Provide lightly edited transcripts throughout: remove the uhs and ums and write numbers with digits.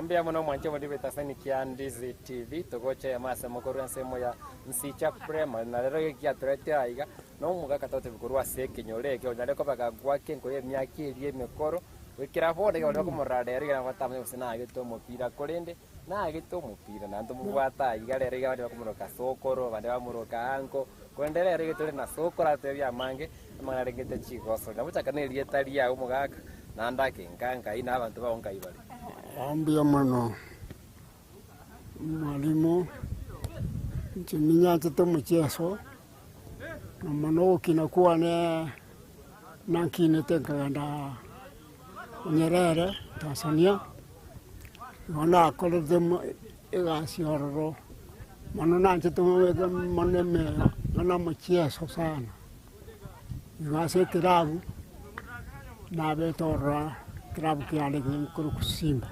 Ambia mwana mwanche modibe tasani kia Ndizi TV togoche ya masa mokoro nsemo ya nsicha prema na lero kia turete aiga no muga katote bikorwa seke nyore ke onale ko bagagwa ke ngo yemyaki elie mekoro wikira bode ke onale ko morade ri ga batamwe usina gito mupira korende na gito mupira na ndo mubata aiga lero ga bade bakomuroka sokoro bade bamuroka anko kwendele ri gito na sokora te ya mange amana regete chigoso na bucha kaneli etalia umugaka na ndake nkanga ina abantu baonka ibali. Ambia mano mwalimu nchiminya tete mchezo na mano kinakuwa ne nankine tekaganda Nyerere Tanzania wana kolodem egasioro mano nanche tumwega maneme na mchezo sana igase kirabu na betora kirabu kiale kurukusimba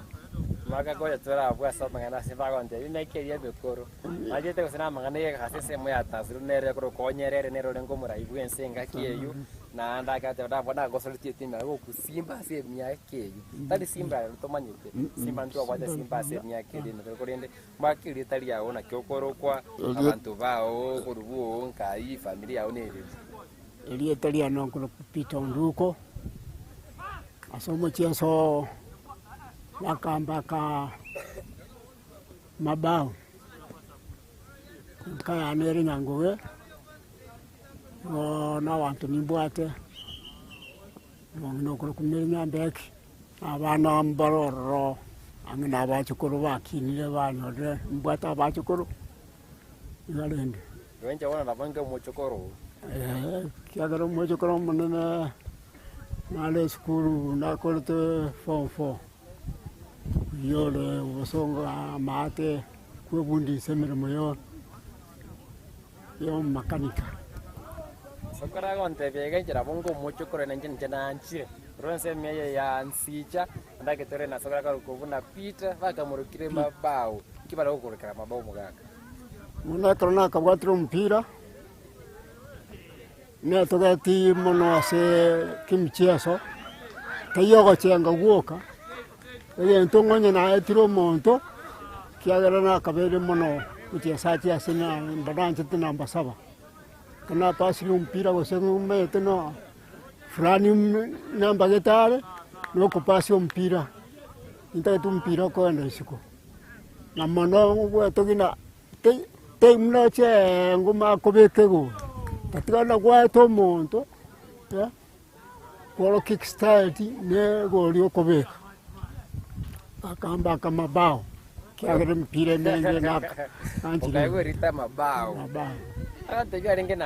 Maka goya tura abwa sa mangana simba gonte ina keria bekoro majete kusina mangana ye khasese moya tasru nere kro konyerere nero lengo muraibu ensenga kiyeyu na anda ka tada boda gosolti timba go kusimba se myake tali simba tomanyite simba ndo abwa simba se myake dino korende makiri tali yaona kyokoro kwa abantu bao kurubu nkai familia onere elie tali anonko kupita Onduko asomo cheso Wakambaka Mabao kaya neri nyangowe na wantu nimbwate no kumiri nyambeki abana mbaroro angina abachukuru bakinire banyore mbwata abachukuru ngalende wenje wana nabanga muchukuru kiagaro muchukuru munene nale skulu na korte form 4 yole wasonga mate kwebundi semere moyo yo makanika sokara gonte bege jira bongo mucho korena njena anchire ronse meye ya nsicha ndake tore na sokara ko buna pita baka murukire mabao kibala ukurikira mabao mugaka muna korona kabwatro mpira ne togati mono ase kimcheso tayoga chenga woka ntongonye na etiro monto kiagera na kabere mono kuchesati asina badanche tena mbasaba kana pasi mpira gosengo meteno frani namba getare no kupasi mpira nta mpira ko enda isiko na mono wetogina te mna che ngoma kobekego tatigana kwa to monto ya kwa kickstart ne golio kobeka akamba kama Mabao kiagere mpira nenge naka anjira rita Mabao ate arenge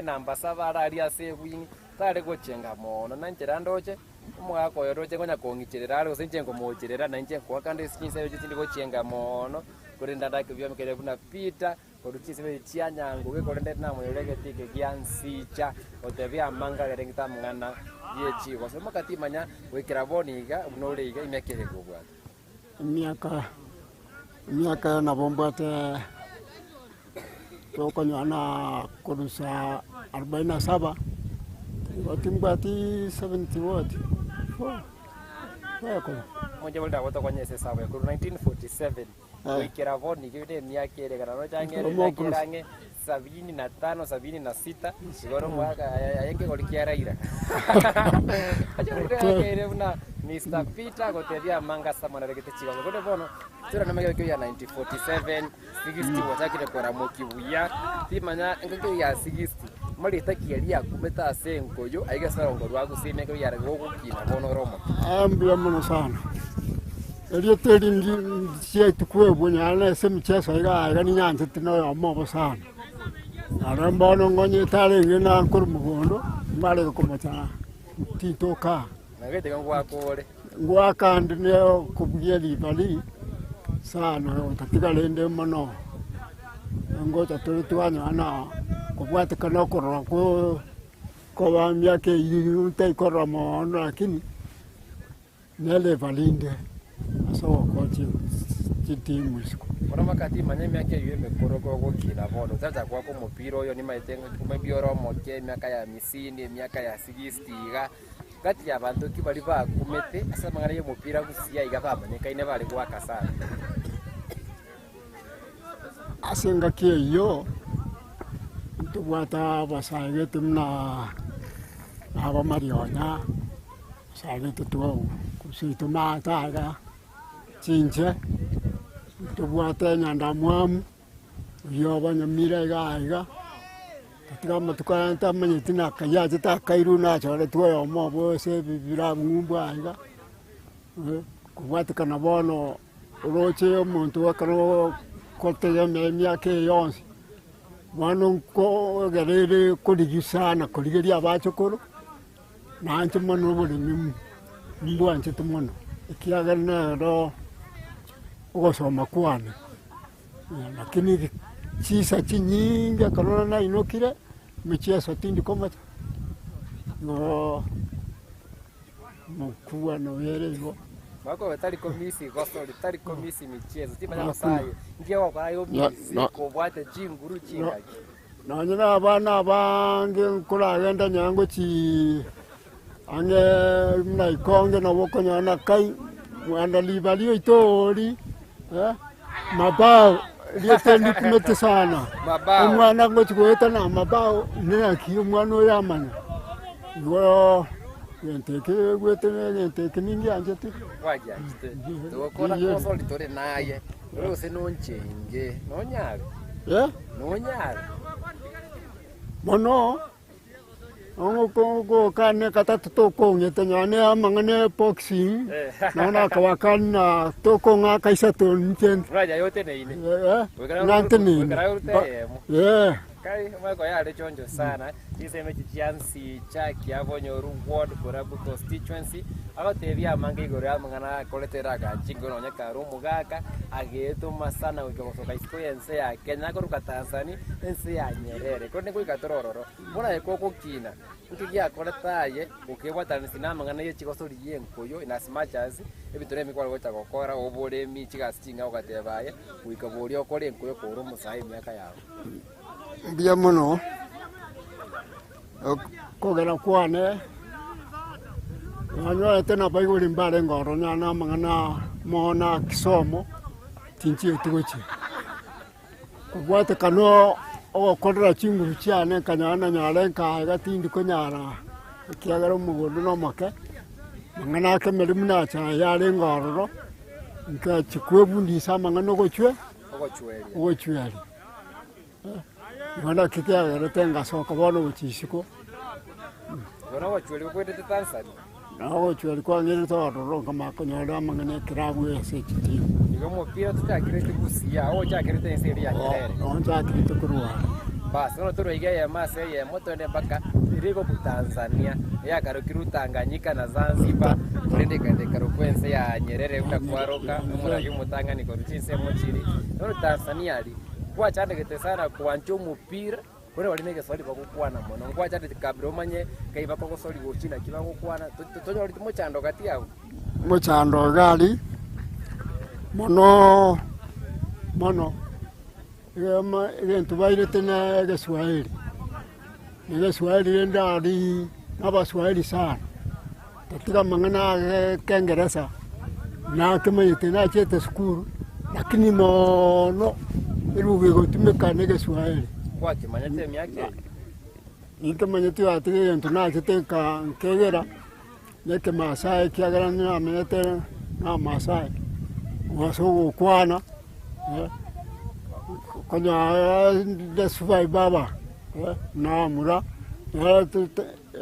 namba 7 ari ase wing tare gochenga mono nanjira ndoche umwako yoroche konya kongicherera ari usenje ngomocherera nanje kwa kande skinse yoje tindi gochenga mono kurinda ndake byo mkere kuna pita koruchise be chianyango ke korende na moyolege tike giansicha otevia manga gerengita mngana yechi wasema katimanya wekira boniga unoleiga imekere gobwa miaka na bombate toko nyana korusa 47 watimbati 70 watt wako moja bolda woto kwenye sesaba ku 1947 wekira boniga ide miaka ere kana rojangere kirange 75 76 sigoro mwaka ayenge golikiara ira aje ureke una Mr. Peter goteria manga samana regete chiwa gote bono tura na mageke ya 1947 60 watakire kora mokibuya timanya ngeke ya 60 mali takialia kumeta sengo yo aiga sarongo rwagu simeko ya rego kina bono romo ambia muno sana elio tedi ndi tukwe bunyana semcheso aiga ni nyanje tino amobo sana arambano ngonye tale ngena kurumugondo male komacha titoka nagete ngwa kole ngwa kandi ne kubiyeli bali sana tatika lende mano ngoja tulitwanya ana kubwata kana korora ko bamyake yunte koramo lakini nele valinde aso kochi timu siku ora makati manyemi yake yeme koroko gukina bono tata kwa ko mupira yo ni maitengo kumebioro moke miaka ya 50 miaka ya 60 ga kati ya bantu kibali ba kumete asa mangana yo mupira Gusii igabamanyikaine bari gwaka sana asenga kiyo tubwata basage tumna aba marionya sage tutu kusituma taga chinche tubwata nyanda mwamu yo Nyamira gaiga katika matukanta manyitina kaya ta kairu na chole tuyo mo bose bibira ngumba aiga kubwata kana bono roche omuntu akaro kote ya memia ke yonsi wano ko garere kodigisa kodigeri abachokoro nanche mano bole mbwanche tumono ikiagana ro ogosoma kwane lakini chisa chinyingi akarona na inokire michezo tindi koma no mkuu no yere hivyo wako tari komisi gosori tari komisi michezo timanya masayo ngiye kwa yo misi ko bwate jinguru chingaki na nyina abana bange kulagenda nyango chi ange mna ikonge na woko nyana kai mwanda libalio itori mabao liyetendi kumete sana umwana ngo chikueta na mabao nina kiyo mwana oyamana ngo yenteke gwetene yenteke ningi anjete waje to kona koso litore naye rose nonchenge nonyare nonyare mono ongo kane katatu toko ngete nyane amangane boxing naona kawakana toko nga kaisa to nchen raja yote ne ine nante ni kai mwako yale chonjo sana iseme chiansi chaki abonyo ward for constituency agotebia mange igore amangana koletera gachingo nonya karu mugaka ageto masana ukosoka iskoyense ya Kenya koruka Tanzania ense ya Nyerere kone kuikatororo bona ekoko kina ukigia koletaye ukebwata sinamangana ye chigosori yenkoyo inasimachazi ebitore mikwalo gocha gokora obore mi chigasinga ugatebaye uikabori okore enkoyo koro musai myaka yawo bia mono kogera kwane ngano tena baigori mbare ngoro nyana mangana mona kisomo tinchi tugochi kubwate kano okorera chinguru cyane kanyana nyare ka tindi ko nyara kiagara mugondo no make mangana ke merimuna cha yare ngoro nka chikwebundi samangano gochwe ogochweri ngana kikiagara tenga soka bono uchisiko Wana wachweli kwete Tanzania. Na wachweli kwa ngiri toro kama konyola mangane kirabu ese chiti. Igomo pia tutakirete Gusii au chakirete nseri ya Nyerere. On chakirete kurwa. Basi ono toro igaya mase ye moto ne mpaka irigo ku Tanzania ya karukiru Tanganyika na Zanzibar kurende kande karukwense ya Nyerere utakwaroka umuragi mutangani ko ruchinse mochiri. Ono Tanzania ali kwa chandegete sana kuancho mupira kore walinege swali bakukwana mono ngwa chate kabiro manye kaiba pako swali gochina kibango kwana tonyo oli mochando kati yao mochando gali mono yentu baire tena Kiswahili ni Kiswahili ndari aba Swahili sana katika mangana Kiingereza na kama yetena chete skuru lakini mono iruge gotumeka ne Kiswahili kwa kimanyete myake nikamanyete ati ntuna chiteka kegera neke Masai kiagara na amenete na Masai waso kwana konya desufai baba na mura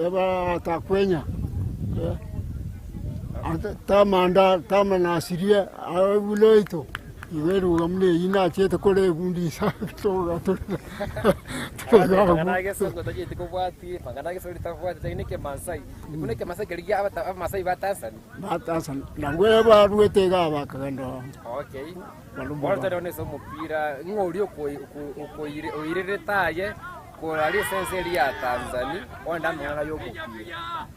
eba takwenya tamana siria abuloito iweru gamne ina chete kole bundi sa to ngana geso ko taje tikobwati ngana geso litafwati tainike Masai ikuneke Masai geligia aba Masai batasan nangwe ba ruete ga ba kagando okay walumbo tone so mupira ngori uko oirere taye ko ali senseri ya Tanzania onda mwana yo mupira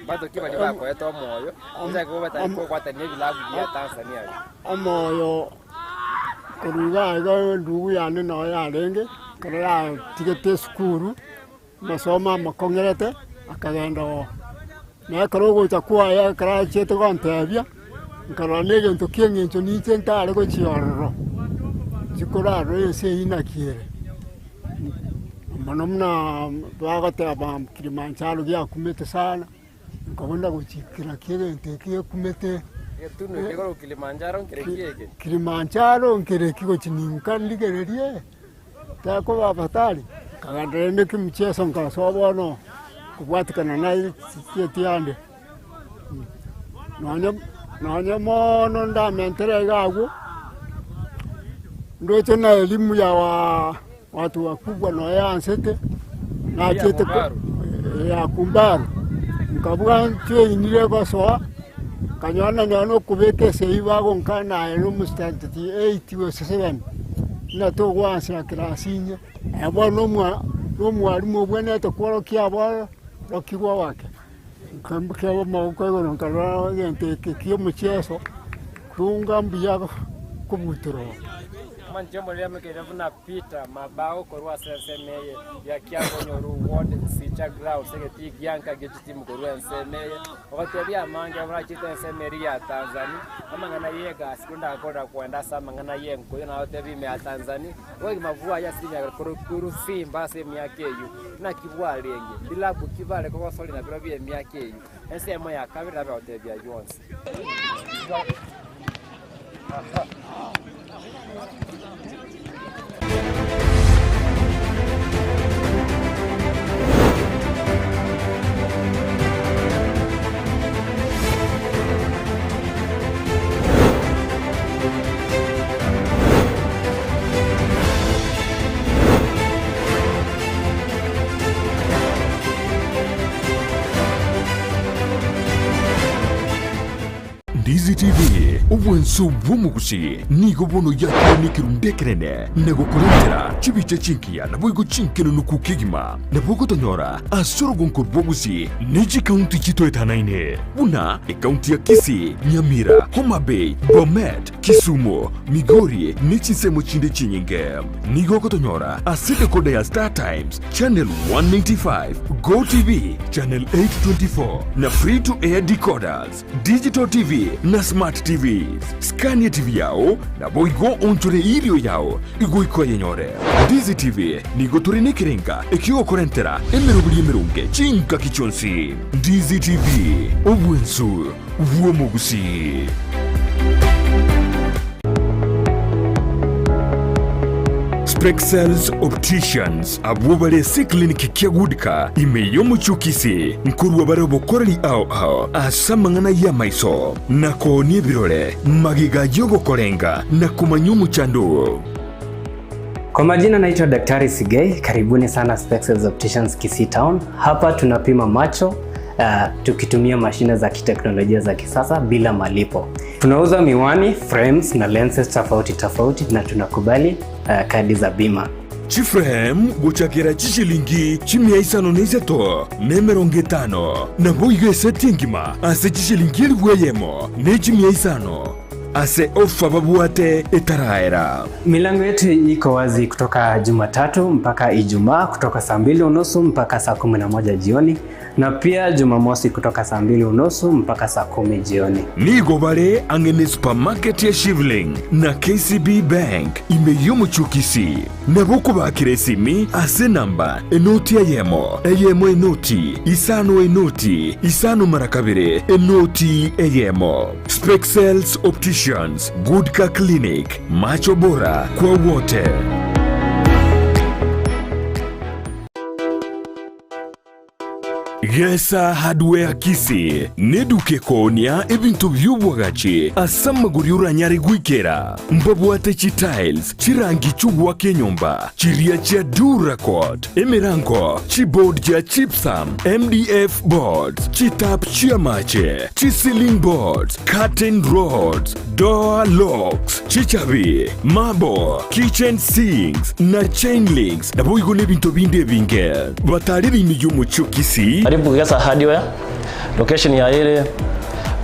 bato kibali bako eto moyo nza ko bata ko kwata ne bilabu ya Tanzania amoyo kuruga ga ndugu yane no ya lenge kala tigete skuru masoma makongerete akagenda na karogo takuwa ya karache to kontebia nkaralege ntokienge nchoni tentare ko chiororo chikoraro ese inakiere manomna bagata bam Kilimanjaro gya kumete sana nkabona guchikira kiege ntekiye kumete tunu kigoro Kilimanjaro nkerekiege Kilimanjaro nkereki chininkandigererie tako babatali kagandene kimcheso nkasobono kubwatikana naye tiande nanya mono ndamentere gagu ndocho na elimu ya watu wakubwa na yansete na chete ya kumbaru nkabwa nche inile kwa soa kanyana nyano kubeke seibago nkana elo mustante 8 or 7 na to wansa klasinya abo no mwalimu bwana to kwaro kiabo rokiwa wake kambika mauko ngono kala gente kiyo mchezo kunga mbia kubutiro manjombo lema kidavuna Peter Mabao korwa sensemeye ya kiango nyoru ward sicha ground seketi gianka getimu korwa sensemeye wakati mange abra chita sensemeria Tanzania amangana yega sikunda akora kwenda sama ngana yengo na hotebi me Tanzania wewe mavua ya sinya kuru simba sehemu yake yu na kibwa lenge bila kukivale kwa soli na bila bia yake yu ensemo ya kabira ba hotebi ya Jones. Ndizi TV ubwenso bw'omugusi nigo bono yakonikiru ndekerene nego kurentera chibiche chinkia na boigo chinkeno nukukigima na bogo tonyora asorogonko bwogusi neji county chitoetanaine una county ya Kisii, Nyamira, Homa Bay, Bomet, Kisumu, Migori nichisemo chinde chinyinge nigo kotonyora aside koda ya Star Times channel 195 Go TV channel 824 na free to air decoders digital TV na smart TVs Scania TV yao na boigo onchore ilio yao igo yenyore Ndizi TV nigo turine kirenga ikiwa korentera emerunge chinka kichonsi Ndizi TV obwensu bw'omugusi. Spexels Opticians abubale si clinic kiagudika imeyo muchukisi nkurwa barabo korali ao asamangana ya maiso nako ni birole magiga yogo korenga na kumanyumu chandu. Kwa majina naitwa Daktari Sigei, karibuni sana Spexels Opticians Kisii Town. Hapa tunapima macho tukitumia mashine za kiteknolojia za kisasa bila malipo. Tunauza miwani, frames na lenses tofauti na tunakubali kadi za bima. Chiframe guchakira chishilingi chimia isano neiseto nemeronge tano na boigo esetingima ase chishilingi elweyemo ne chimia isano ase ofa babuate etaraera. Milango yetu iko wazi kutoka Jumatatu mpaka Ijumaa kutoka saa 2:30 mpaka saa 11 jioni na pia Jumamosi kutoka saa 2:30 mpaka saa 10 jioni. Nigo bale angene supermarket ya Shivling na KCB Bank imeyo muchukisi na boko bakire simi ase namba enoti eyemo enoti isano marakabire enoti eyemo. Spexels Opticians, Goodka Clinic, macho bora kwa wote. Yesa hardware Kisii neduke konia ebintu by'ubwagachi asamaguri uranyari gwikera mbabwate tiles chirangi chubwa kenyumba chiria cha Duracord emirango chibord cha Chipsam MDF boards chitap chiamache ceiling boards curtain rods door locks chichavi mabo kitchen sinks na chain links na boigo nebintu binde binge batariri imiyumu chukisi. Karibu Kisii Hardware, location ya ile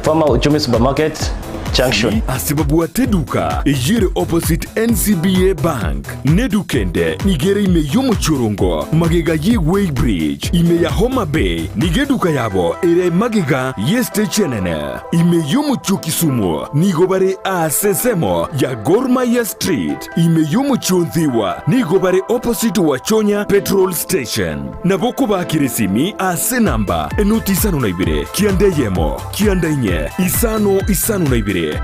Farmer Uchumi Supermarket, Junction. Asibabu ateduka ejire opposite NCBA Bank. Nedukende nigere ime yomo chorongo magega ye way bridge ime ya Homa Bay nigeduka yabo ere magega ye stationene ime yomo chukisumo nigobare a sesemo ya Gormaya Street ime yomo chonthiwa nigobare opposite Wachonya Petrol Station naboko bakiresimi a senamba enuti isano na ibire kiande yemo kiande nye isano na ibire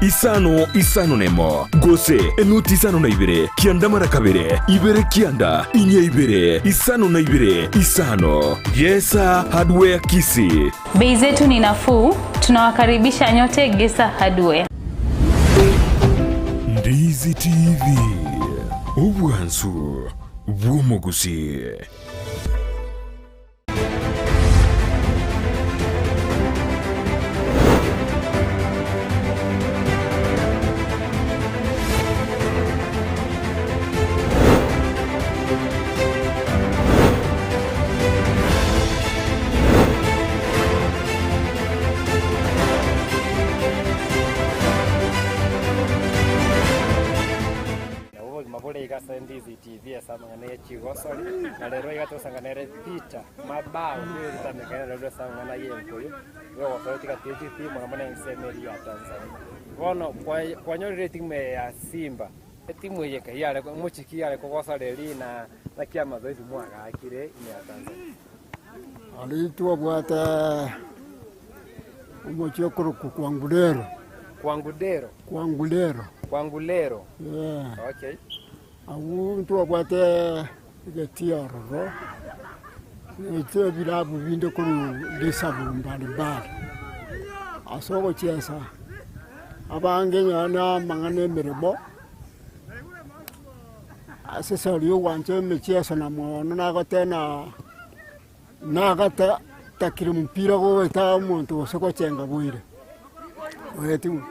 isano nemo gose enuti isano na ibire kianda mara kabire ibere kianda inye ibire isano na ibire isano. Gesa Hardware Kisii. Bei zetu ni nafuu, tunawakaribisha nyote Gesa Hardware. Ndizi TV. Ubwansu bw'Gusii. Ndizi TV samangana CHIGOSORI na lero igatosangana Peter Mabao ndio litamekana lero samangana yenkoyo yo wasotika TGP mwana nsemeri ya Tanzania bono kwa nyori timu ya Simba timu yeka yale muchiki yale kokosa leli na kiama zoezi mwaka akire ni ya Tanzania aliitwa bwata umuchokoro Kwangulero. Yeah. Okay. Awuntu abwate getiaro ite bilabu binde kuru lisabu mbali asogo chesa abange nyana mangane merebo asesoriyo wanje mechesa na mono nagata takiri mpira go weta muntu osoko chenga bwire wetu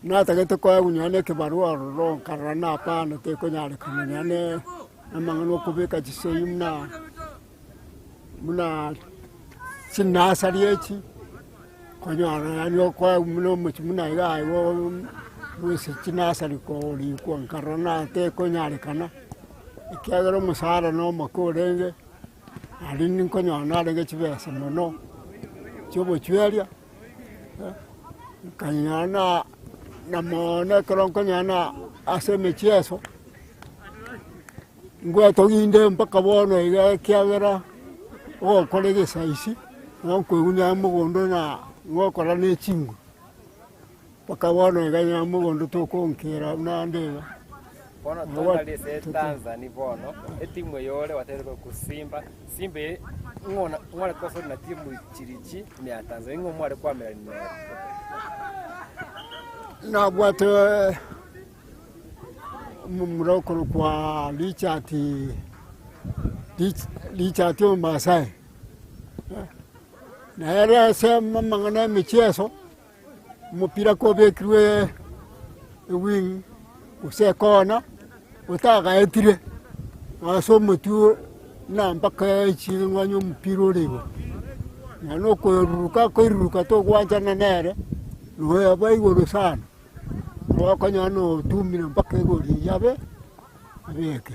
na tagate kwa unyane ke barua ro karana pana te ko nyale kanyane amangano kubeka chiseyimna muna sinasariyechi konyara yani kwa muno muna yayo mwese sinasari ko li ko karana te ko nyale kana ikyagero musara no makorenge alini ko nyana lenge chibese mono chobo chweria kanyana na mona kronko nyana ase mechieso ngwa toginde mpaka bono iga kiagera o kolege saisi ngoko unya mugondo na ngoko la ne chingu paka bono iga nya mugondo to konkera na ndega bono tondali se Tanzania bono etimu yole watereko kusimba simbe ngona koso na timu chirichi ni ya Tanzania ngomwale kwa mera ni na bwate mumroko kwa lichati Masai na era se mangana michezo mupira ko bekriwe wing usekona utaga etire aso mutu na mpaka chingwanyo mpiro lego nano ko ruka to gwanja na nere no abai go sana ko nyano tumina mpaka go yabe abeke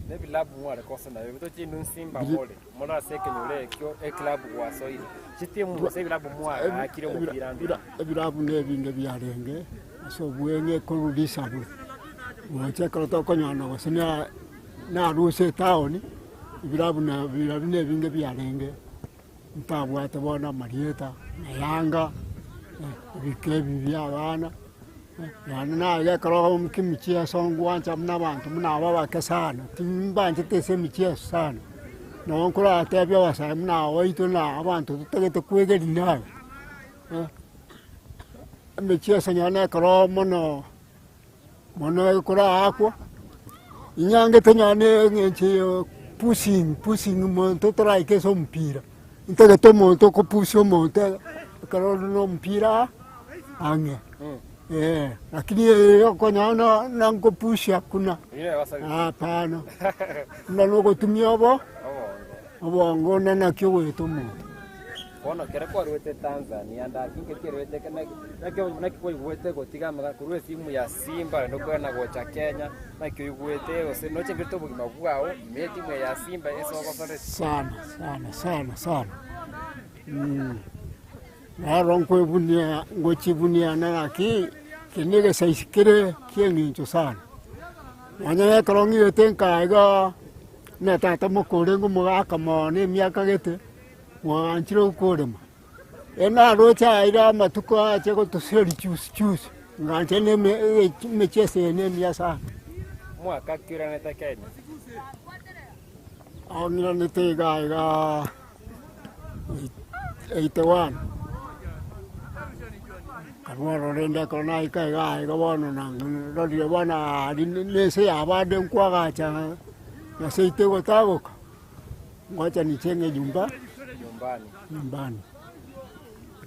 ne bilabu mwale kosa na bito chinu Simba mole mona seke nyole kyo club wa soile chitimu se bilabu mwale akire mupiranda bilabu ne binge byarenge so buenge ko rudisabu wacha ko ko nyano go sina na ruse taoni bilabu ne binge byarenge mtabwa tabona marieta na Yanga bikebi byabana na ya karo mkimichia songwanja mna bantu mna baba kesana timbanje tese michia sana na onkora atebya wasa mna waito na abantu tutegete kwegeri nayo michia sanyana karo mono kora akwa inyange tanyane ngeche pushing monto trai ke so mpira integeto monto ko pusho monto karo no mpira ange lakini yoko nyana nango pusha kuna hapana na logo tumia bo ngona na kyo wetu mu kono kere kwa rwete Tanzania nda kinge kirwete na kikuigwete gotiga maga kurwe simu ya Simba ndo kwena gocha Kenya na kikuigwete ose no chengirito bugima bwao imeti mwe ya Simba eso gosore sana na ronko bunia ngochibunia na kinege saisikire kiengincho sana anya kalongi tenka aiga na tata mokore ngumaka mone miaka gete wanchiro korema ena rocha ira matuko achego tuseri chus nganje ne mechese ne miasa mwaka kira neta Kenya aunira nete ga 81 kanwaro renda kona ika ga bono na rodi bana nese abade nkwaga cha na seite gotagoka ngocha nichenge nyumbani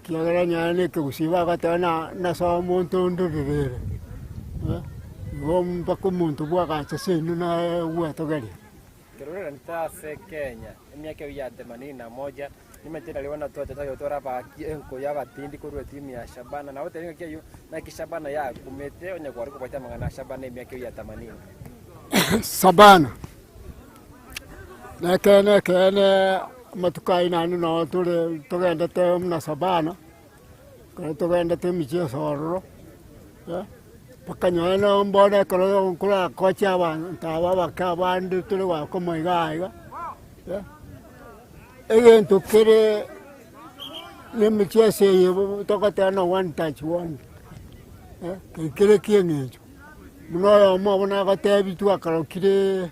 kiagara nyane ke usiba katana na sa monto ndobere ngomba ko muntu bwa cha senu na uato gari kerora nitase Kenya emyaka ya 81 nimetenda liwana tote tayo tora ba enko ya batindi kurwe timu ya Shabana na wote ngeke yo na kishabana ya kumete onye kwa riko baita mangana Shabana emyaka ya 80 Sabana na kene matukai nani no tugenda te na Sabana kana tugenda te miche sorro pakanyo no mbona kula kocha ba tawa bakabandi tule wa komoiga evento kere ne miche se tokata na one touch one kere kiengejo muno mo bona gate bitu akaro kire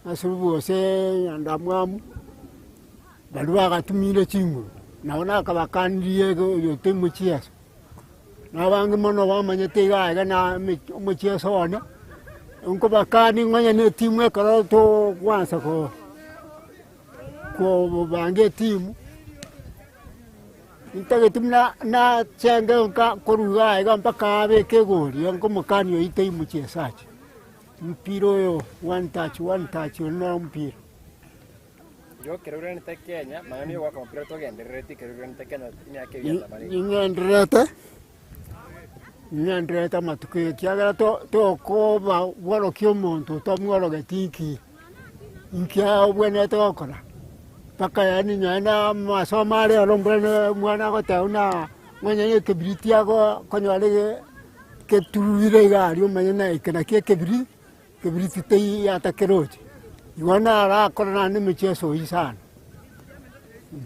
asubu se andamwamu balwa gatumire chingu naona kabakandie yo temuchias na bangi mono bamanyete ga na muchias ona unko bakani ngonya ne timu ekaro to kwanza ko bange timu intage timna na chenge ka koruga ga mpaka beke gori anko mukani yo ite muchiasachi mpiro yo one touch no mpiro yo kerura nita Kenya mangani yo waka mpiro to genderete kerura nita Kenya myaka ya 80 nyenderete matuke kiagara to ko ba woro kyo muntu to mworo getiki inkia bwene to kora paka yani nyana masomale alombrene mwana ko tauna mwenye kibiriti yako konyale ke tuire gari umenya ikana ke kibiriti te ya takeroji iwana ra kona ni michezo isana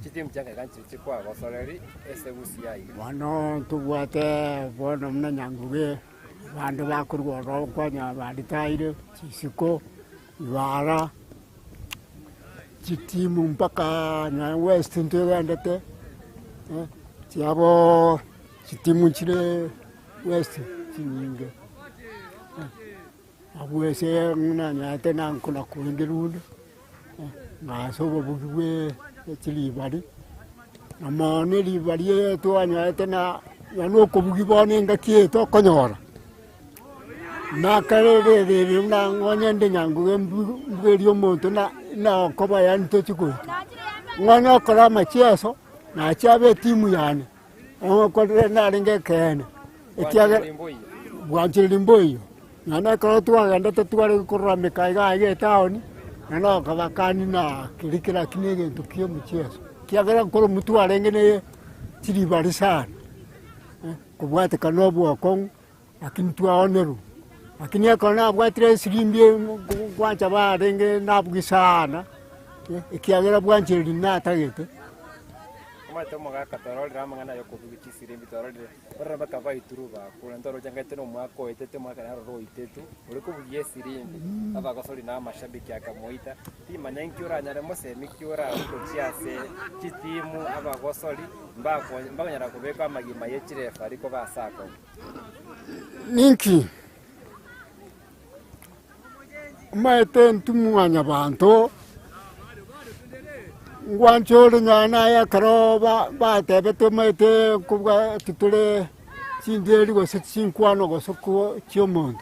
chiti mchanga kanchi kwa gosoreri ese Gusii ai wano tuwate bono mna nyanguge bandu bakurwa ro kwanya baditaire chisiko iwara chitimu mpaka na west ntugandete tiabo chitimu chire west chinyinge abwese nguna nyate na nkula kuingerude ngasobo bugwe chilibari amane libari to anyate na yano kubugibone ngakie konyora na karere na ngonyende nyangu mbwerio muntu na koba yanto chiko ngonya kora macheso na chabe timu yani ko na ringe kene etiaga bwanjiri mboyo na ko tuagenda tware kurra mekaiga ige taoni na kabakani na kirikira kinege tukio mchezo kiagara ko mtu arengene chilibari sana kubwate kanobu akong lakini tuaoneru lakini akona abwatire sirimbie kwanza barenge nabwisana ikiagera bwanjiri natagete kama tomo ga katorol ramangana yo kubichi sirimbi torol baraba kava ituruba kuna ndoro jangate no mwako etete mwaka na ro itetu uriko bugiye sirimbi aba gosori na mashabiki akamoita ti manyanki ura nyare mose mikiura ukochiase chitimu aba gosori mbako nyara kubeka magima yechire fariko basako ninki maete ntumwanya bantu ngwanchole nyana ya karoba batebete maete kubwa tutule sindeli go setsinkwano go soko chiomondo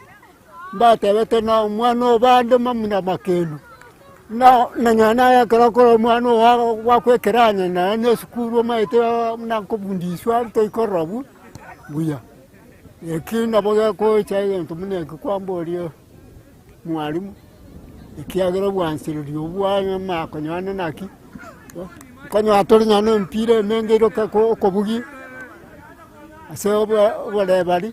batebete na umwana bande mamuna makenu na nyana ya koro mwana wa kwekeranya na ne sukuru maite na kubundishwa to ikorobu buya ekina boga ko chaye ntumune kwamborio mwalimu ikiagero bwansirio bwana makonyana naki konyo atori nyano mpire mengero ko bugi ase obole bali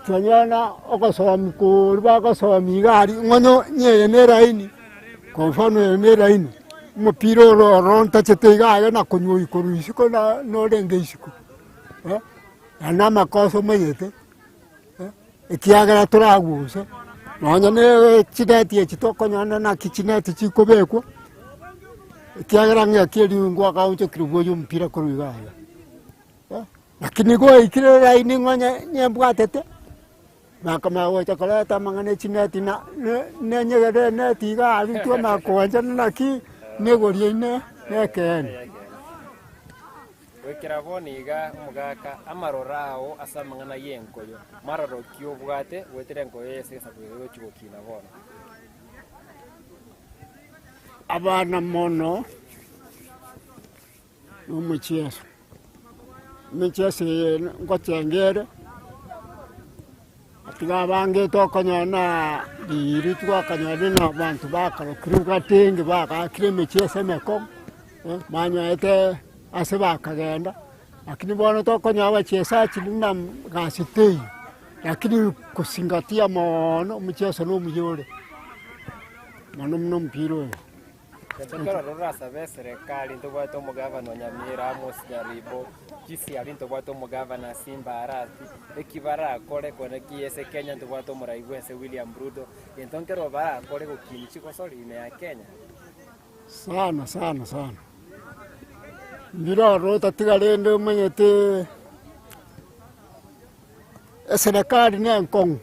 Tanzania okasomi ko bakasomi gari ngono nye neraini konfano neraini mupiro ronta chetega na konyo ikoruisi ko na no dengeisiko ana makoso mayete ekiagara turaguse nonya ne chidati chitoko nyana na kichinati chikobeko ekiagara ngakiri ngwa kaunche kriboyo mpira koruiga lakini go ikire raini ngonya nyembwatete makama wote koleta mangane chineti na nenyegere netiga alitu makonja naki negorie ne nekene wekera boniga mugaka amarorao asa mangana yenkoyo maroro kyo bwate wetere ngoye sesa bwego chukina bona abana mono umucheso micheso ngotengere Tigabange tokanyana diri twakanyana na bantu bakaro kruga tenge baka kreme chese mekom manyo ete aseba kagenda lakini bwana tokanya bachesa chilinda gasitei lakini kusingatia mono mcheso no mjore mano mno mpiro Tekara rasa serikali ntobato mugavana Nyamira Counties Kisii ntobato mugavana Simba Arati ekibara kore kone kiese Kenya ntobato muraigwese William Ruto entonkero bara kore gukini CHIGOSORI ya Kenya sana ndira rota tigalende manyete serikali ne nkong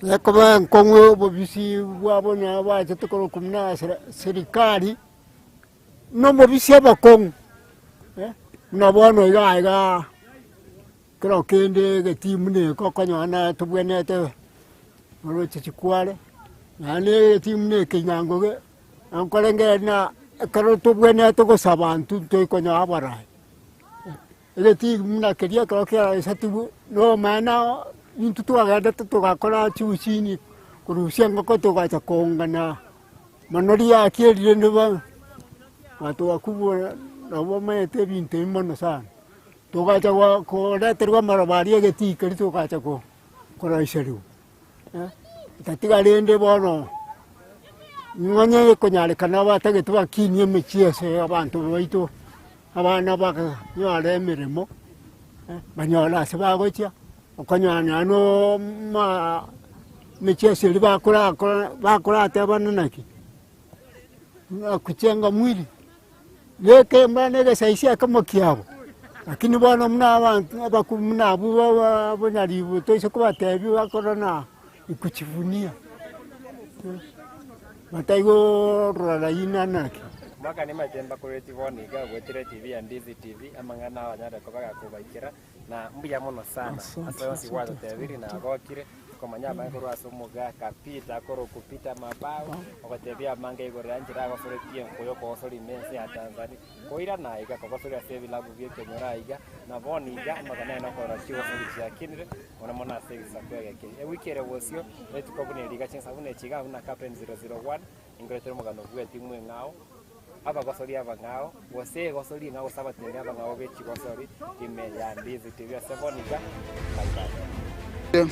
Yakoba Kongo bobisi wabona baje tukoro kumna serikali no bobisi abakong nabona iga kro kende ke timne ko kanyana tubwene te ro chichikwale nane timne ke nyango ke ankolenge na kro tubwene to ko sabantu to ko nya abara ele timna ke dia ko ke satu no mana Intutu agada tukakora chusini kurusia ngoko tukacha kongana manoria akiri ndeba watu wakubwa na wama ete binte mono sana tukacha ko leterwa marabari geti kari tukacha ko koraisharu tatiga lende bono nganye konyale kana batage tubakini emechiese abantu baitu abana baka nyale mirimo banyola sebagocha okanyana no ma michezo bakora tabana naki kuchenga mwili leke mbane saisia kama kiabo lakini bwana mna abantu abakumna abuwa abonyalibu toise kuba tebi bakora na ikuchivunia mataigo rala ina naki Mwaka ni majemba kureti voni ga wetire TV and Ndizi TV amangana wanyada kobaga kubaikira na mbuya mono sana asayo si wado teviri na agokire komanya bango asomuga kapita koro kupita mabao okatebia mange igore anjira gosore pien koyo kosori mense ya Tanzania koira na iga kosori asevi labu bie kenyora iga na voni iga magana no kora CHIGOSORI ya kinire ona mona sevi sakwege ke wikere wosio letu kobune liga chensa bune chiga una captain 001 ingretero magano bwe timu ngao aba gosori abangao wose gosori ngao sabatende abangao be CHIGOSORI ime ya Ndizi TV ya Sevonika bye bye